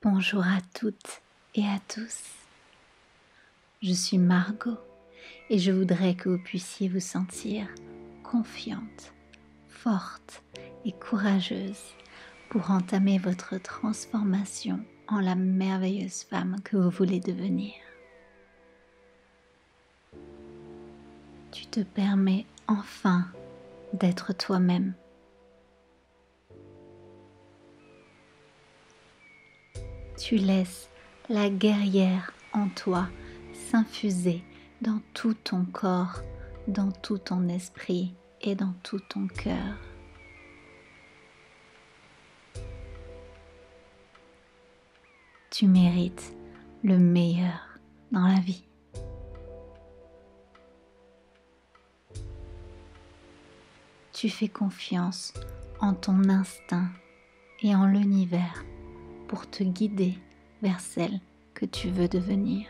Bonjour à toutes et à tous. Je suis Margot et je voudrais que vous puissiez vous sentir confiante, forte et courageuse pour entamer votre transformation en la merveilleuse femme que vous voulez devenir. Tu te permets enfin d'être toi-même. Tu laisses la guerrière en toi s'infuser dans tout ton corps, dans tout ton esprit et dans tout ton cœur. Tu mérites le meilleur dans la vie. Tu fais confiance en ton instinct et en l'univers pour te guider vers celle que tu veux devenir.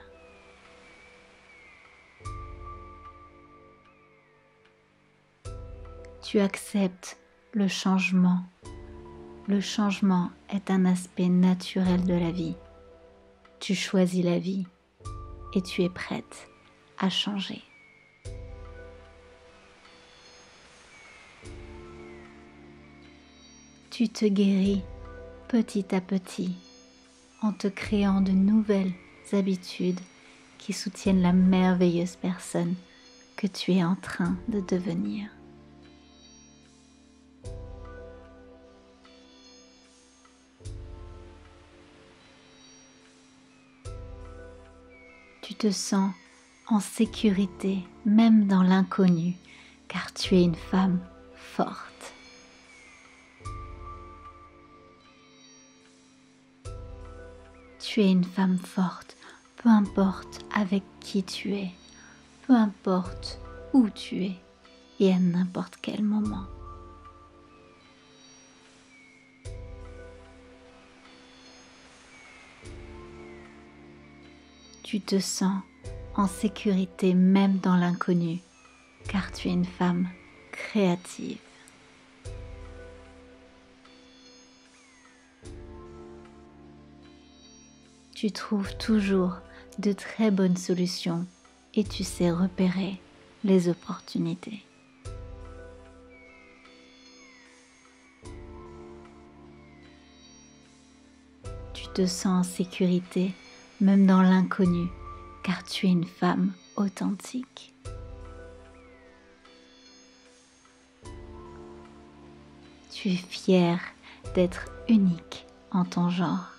Tu acceptes le changement. Le changement est un aspect naturel de la vie. Tu choisis la vie et tu es prête à changer. Tu te guéris petit à petit en te créant de nouvelles habitudes qui soutiennent la merveilleuse personne que tu es en train de devenir. Tu te sens en sécurité même dans l'inconnu car tu es une femme forte. Tu es une femme forte, peu importe avec qui tu es, peu importe où tu es et à n'importe quel moment. Tu te sens en sécurité même dans l'inconnu car tu es une femme créative. Tu trouves toujours de très bonnes solutions et tu sais repérer les opportunités. Tu te sens en sécurité même dans l'inconnu car tu es une femme authentique. Tu es fière d'être unique en ton genre.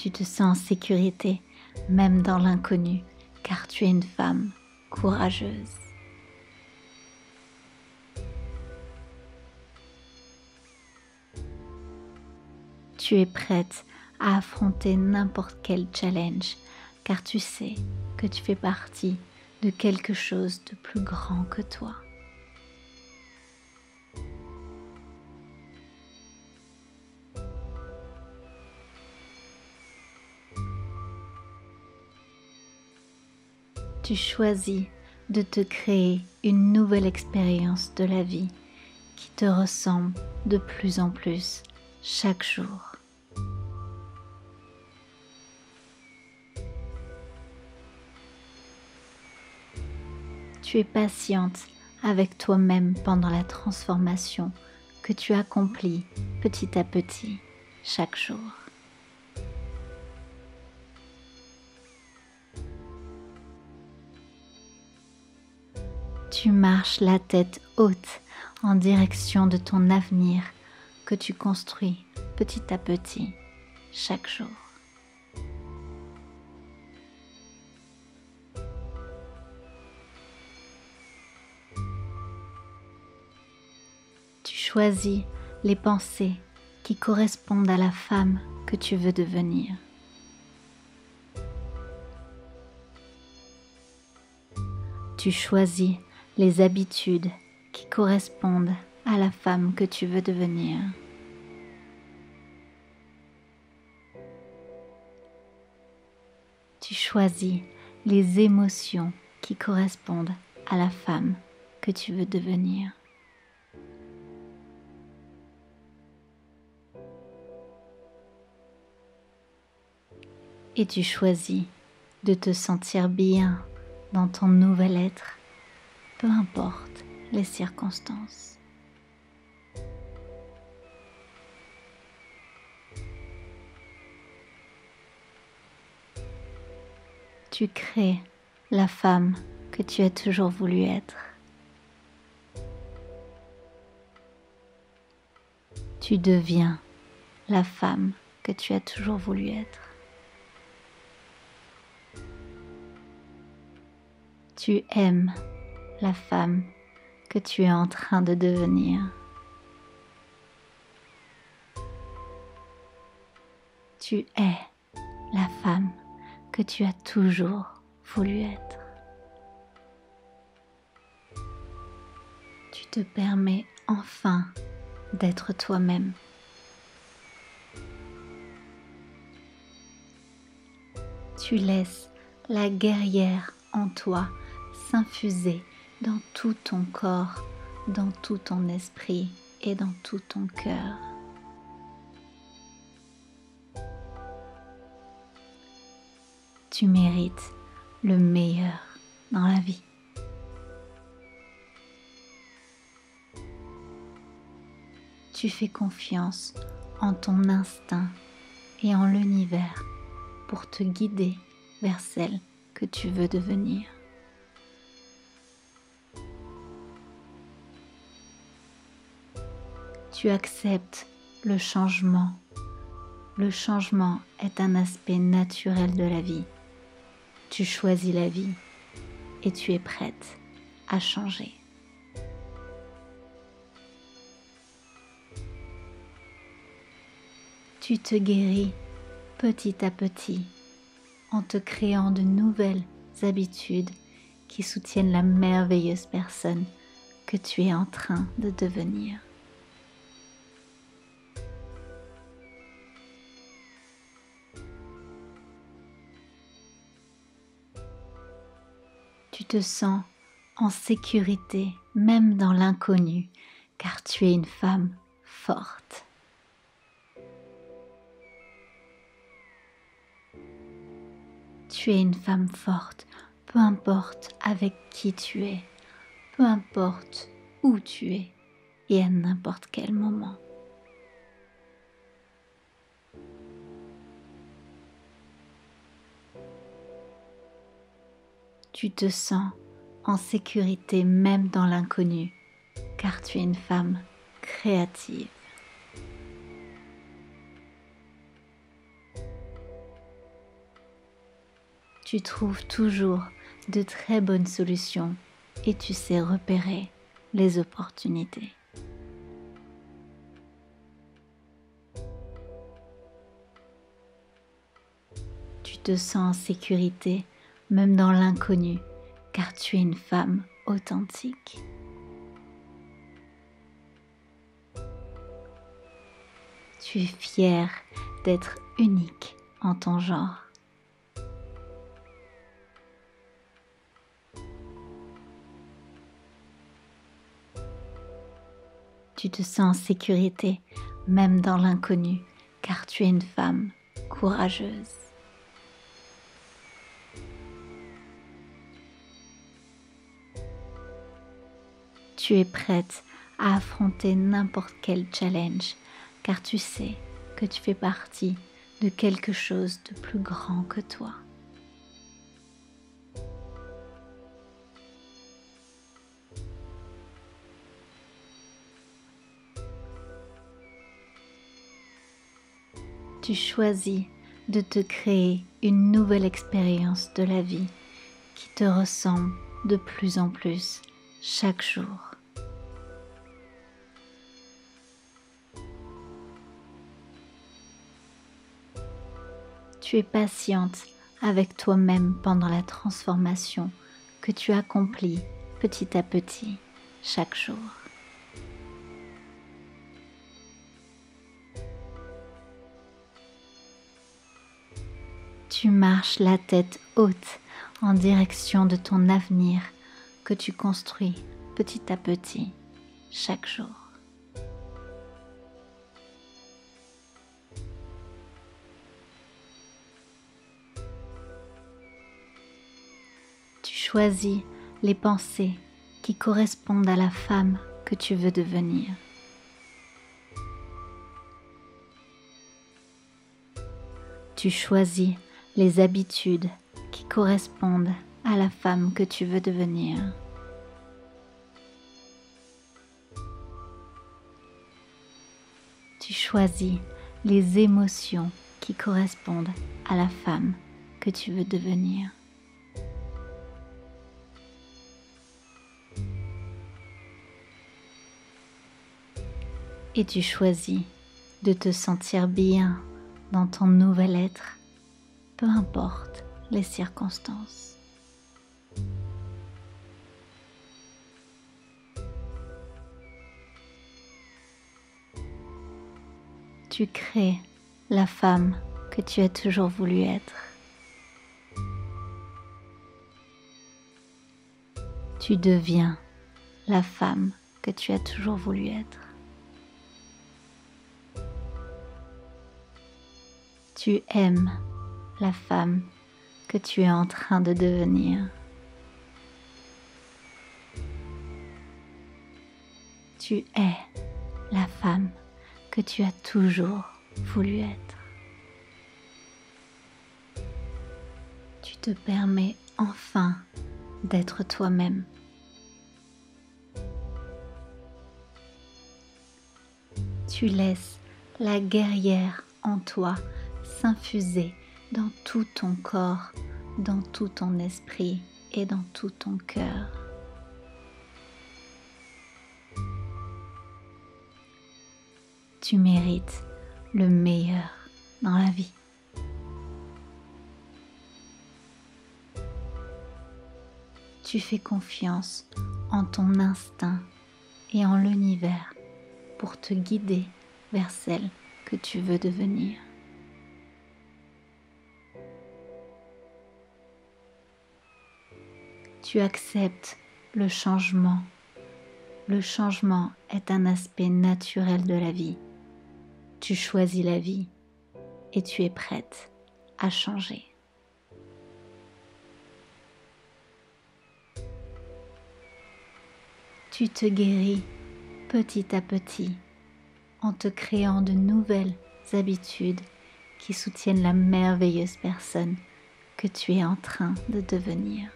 Tu te sens en sécurité même dans l'inconnu car tu es une femme courageuse. Tu es prête à affronter n'importe quel challenge car tu sais que tu fais partie de quelque chose de plus grand que toi. Tu choisis de te créer une nouvelle expérience de la vie qui te ressemble de plus en plus chaque jour. Tu es patiente avec toi-même pendant la transformation que tu accomplis petit à petit chaque jour. Tu marches la tête haute en direction de ton avenir que tu construis petit à petit chaque jour. Tu choisis les pensées qui correspondent à la femme que tu veux devenir. Tu choisis les habitudes qui correspondent à la femme que tu veux devenir. Tu choisis les émotions qui correspondent à la femme que tu veux devenir. Et tu choisis de te sentir bien dans ton nouvel être, peu importe les circonstances. Tu crées la femme que tu as toujours voulu être. Tu deviens la femme que tu as toujours voulu être. Tu aimes la femme que tu es en train de devenir. Tu es la femme que tu as toujours voulu être. Tu te permets enfin d'être toi-même. Tu laisses la guerrière en toi s'infuser dans tout ton corps, dans tout ton esprit et dans tout ton cœur. Tu mérites le meilleur dans la vie. Tu fais confiance en ton instinct et en l'univers pour te guider vers celle que tu veux devenir. Tu acceptes le changement. Le changement est un aspect naturel de la vie. Tu choisis la vie et tu es prête à changer. Tu te guéris petit à petit en te créant de nouvelles habitudes qui soutiennent la merveilleuse personne que tu es en train de devenir. Tu te sens en sécurité même dans l'inconnu car tu es une femme forte. Tu es une femme forte, peu importe avec qui tu es, peu importe où tu es et à n'importe quel moment. Tu te sens en sécurité même dans l'inconnu, car tu es une femme créative. Tu trouves toujours de très bonnes solutions et tu sais repérer les opportunités. Tu te sens en sécurité même dans l'inconnu, car tu es une femme authentique. Tu es fière d'être unique en ton genre. Tu te sens en sécurité même dans l'inconnu, car tu es une femme courageuse. Tu es prête à affronter n'importe quel challenge, car tu sais que tu fais partie de quelque chose de plus grand que toi. Tu choisis de te créer une nouvelle expérience de la vie qui te ressemble de plus en plus chaque jour. Tu es patiente avec toi-même pendant la transformation que tu accomplis petit à petit chaque jour. Tu marches la tête haute en direction de ton avenir que tu construis petit à petit, chaque jour. Tu choisis les pensées qui correspondent à la femme que tu veux devenir. Tu choisis les habitudes qui correspondent à la femme que tu veux devenir. Tu choisis les émotions qui correspondent à la femme que tu veux devenir. Et tu choisis de te sentir bien dans ton nouvel être, peu importe les circonstances. Tu crées la femme que tu as toujours voulu être. Tu deviens la femme que tu as toujours voulu être. Tu aimes la femme que tu es en train de devenir. Tu es la femme que tu as toujours voulu être. Tu te permets enfin d'être toi-même. Tu laisses la guerrière en toi s'infuser dans tout ton corps, dans tout ton esprit et dans tout ton cœur. Tu mérites le meilleur dans la vie. Tu fais confiance en ton instinct et en l'univers pour te guider vers celle que tu veux devenir. Tu acceptes le changement. Le changement est un aspect naturel de la vie. Tu choisis la vie et tu es prête à changer. Tu te guéris petit à petit en te créant de nouvelles habitudes qui soutiennent la merveilleuse personne que tu es en train de devenir.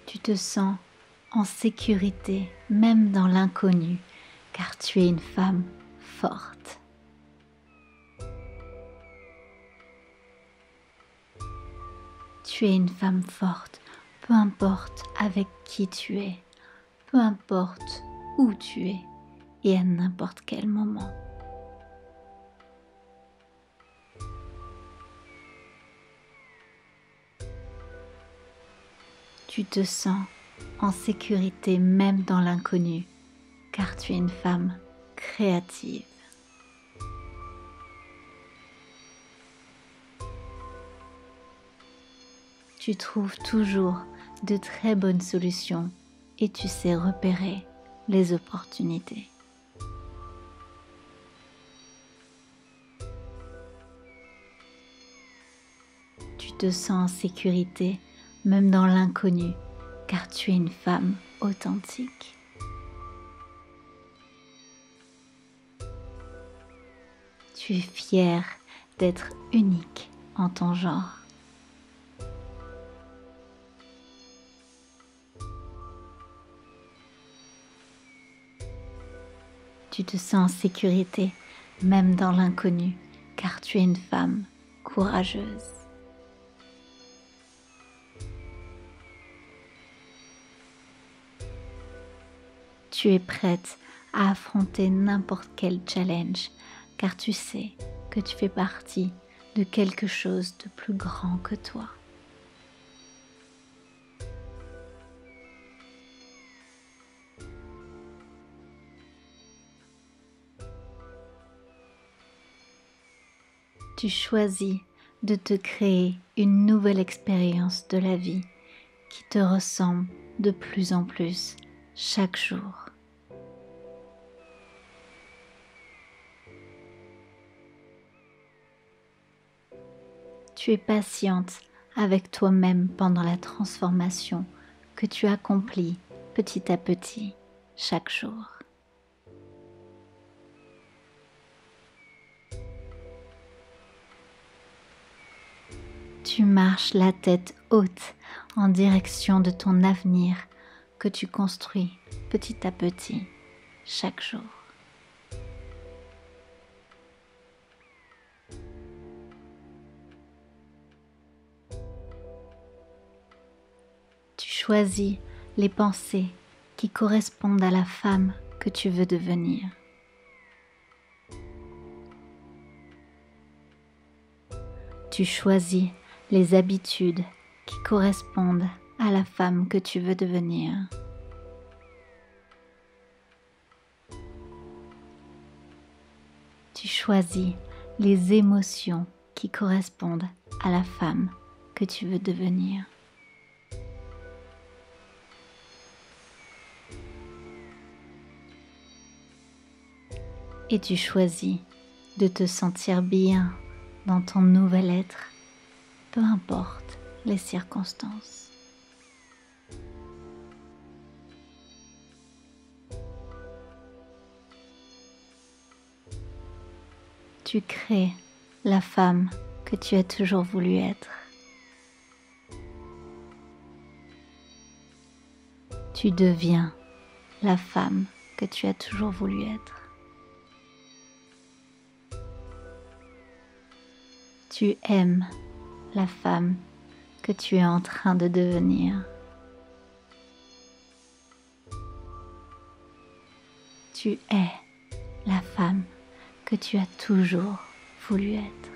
Tu te sens en sécurité même dans l'inconnu car tu es une femme forte. Tu es une femme forte, peu importe avec qui tu es, peu importe où tu es et à n'importe quel moment. Tu te sens en sécurité même dans l'inconnu car tu es une femme créative. Tu trouves toujours de très bonnes solutions et tu sais repérer les opportunités. Tu te sens en sécurité même dans l'inconnu car tu es une femme authentique. Tu es fière d'être unique en ton genre. Tu te sens en sécurité même dans l'inconnu car tu es une femme courageuse. Tu es prête à affronter n'importe quel challenge car tu sais que tu fais partie de quelque chose de plus grand que toi. Tu choisis de te créer une nouvelle expérience de la vie qui te ressemble de plus en plus chaque jour. Tu es patiente avec toi-même pendant la transformation que tu accomplis petit à petit chaque jour. Tu marches la tête haute en direction de ton avenir que tu construis petit à petit chaque jour. Tu choisis les pensées qui correspondent à la femme que tu veux devenir. Tu choisis les habitudes qui correspondent à la femme que tu veux devenir. Tu choisis les émotions qui correspondent à la femme que tu veux devenir. Et tu choisis de te sentir bien dans ton nouvel être, peu importe les circonstances. Tu crées la femme que tu as toujours voulu être. Tu deviens la femme que tu as toujours voulu être. Tu aimes la femme que tu es en train de devenir. Tu es la femme que tu as toujours voulu être.